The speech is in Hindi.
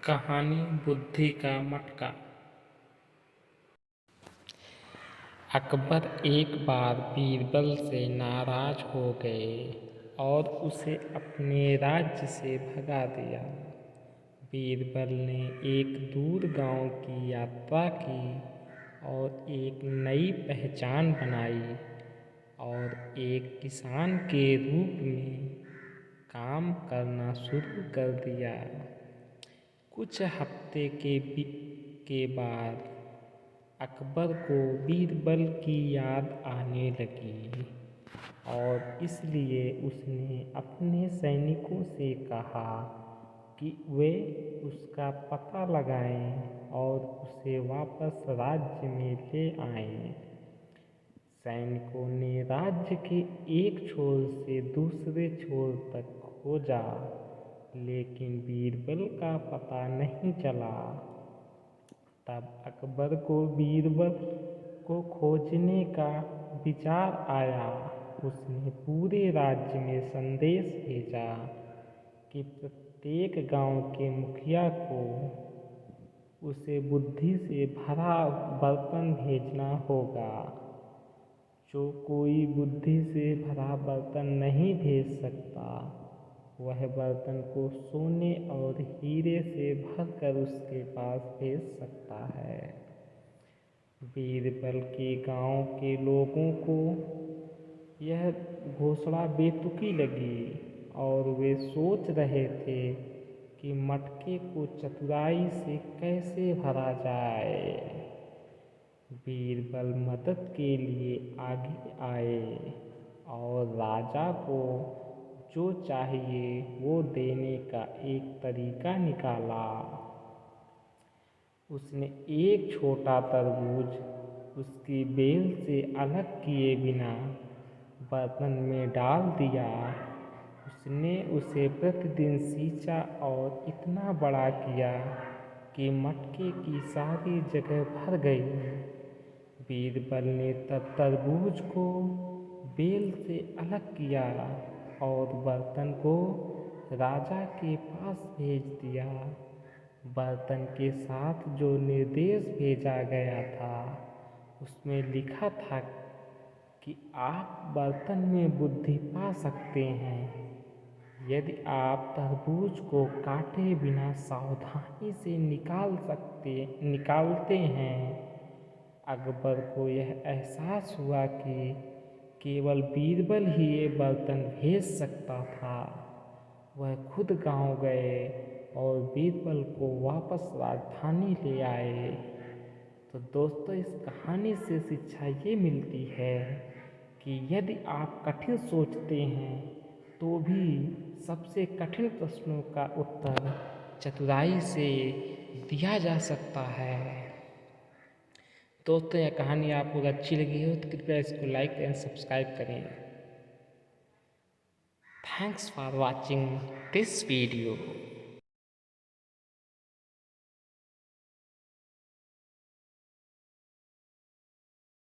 कहानी बुद्धि का मटका। अकबर एक बार बीरबल से नाराज हो गए और उसे अपने राज्य से भगा दिया। बीरबल ने एक दूर गांव की यात्रा की और एक नई पहचान बनाई और एक किसान के रूप में काम करना शुरू कर दिया। कुछ हफ्ते के बाद अकबर को बीरबल की याद आने लगी और इसलिए उसने अपने सैनिकों से कहा कि वे उसका पता लगाएं और उसे वापस राज्य में ले आएं। सैनिकों ने राज्य के एक छोर से दूसरे छोर तक खोजा, लेकिन बीरबल का पता नहीं चला। तब अकबर को बीरबल को खोजने का विचार आया। उसने पूरे राज्य में संदेश भेजा कि प्रत्येक गांव के मुखिया को उसे बुद्धि से भरा बर्तन भेजना होगा। जो कोई बुद्धि से भरा बर्तन नहीं भेज सकता, वह बर्तन को सोने और हीरे से भरकर उसके पास भेज सकता है। बीरबल के गांव के लोगों को यह घोषणा बेतुकी लगी और वे सोच रहे थे कि मटके को चतुराई से कैसे भरा जाए। बीरबल मदद के लिए आगे आए और राजा को जो चाहिए वो देने का एक तरीका निकाला। उसने एक छोटा तरबूज उसकी बेल से अलग किए बिना बर्तन में डाल दिया। उसने उसे प्रतिदिन सींचा और इतना बड़ा किया कि मटके की सारी जगह भर गई। बीरबल ने तब तरबूज को बेल से अलग किया और बर्तन को राजा के पास भेज दिया। बर्तन के साथ जो निर्देश भेजा गया था उसमें लिखा था कि आप बर्तन में बुद्धि पा सकते हैं यदि आप तरबूज को काटे बिना सावधानी से निकालते हैं। अकबर को यह एहसास हुआ कि केवल बीरबल ही ये बर्तन भेज सकता था। वह खुद गांव गए और बीरबल को वापस राजधानी ले आए। तो दोस्तों, इस कहानी से शिक्षा ये मिलती है कि यदि आप कठिन सोचते हैं तो भी सबसे कठिन प्रश्नों का उत्तर चतुराई से दिया जा सकता है। दोस्तों, यह कहानी आपको अच्छी लगी हो तो कृपया इसको लाइक एंड सब्सक्राइब करें। Thanks for watching this video.